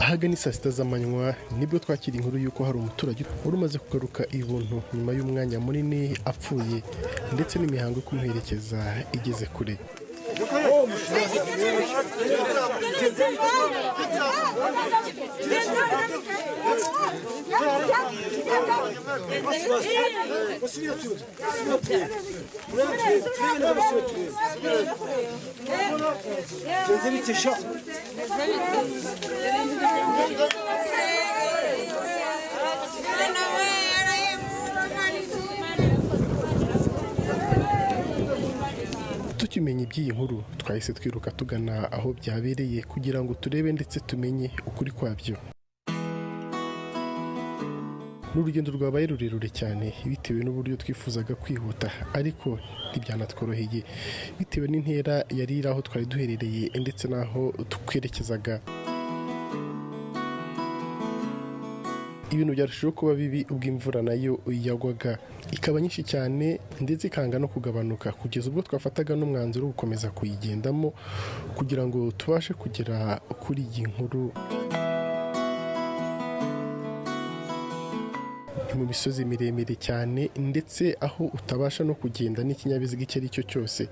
ahagana saa sita z'amanywa nibwo twakira inkuru y'uko hari umuturage wari umaze kugaruka ibuntu nyuma y'umwanya munini apfuye ndetse n'imihango yo kumuherekeza igeze kure. Tukimenya iby'iyi nkuru twahise twiruka tugana aho byabereye kugira ngo turebe ndetse tumenye ukuri kwabyo. N'urugendo rwabaye rurerure cyane bitewe n'uburyo twifuzaga kwihuta, ariko ntibyanatworoheye bitewe n'intera yari iri aho twari duherereye ndetse n'aho twerekezaga. Ibintu byarushijeho kuba bibi ubwo imvura nayo yagwaga ikaba nyinshi cyane ndetse ikanga no kugabanuka kugeza ubwo twafataga n'umwanzuro wo gukomeza kuyigendamo kugira ngo tubashe kugera kuri iyi nkuru. Mu misozi miremire cyane ndetse aho utabasha no kugenda n'ikinyabiziga icyo ari cyo cyose.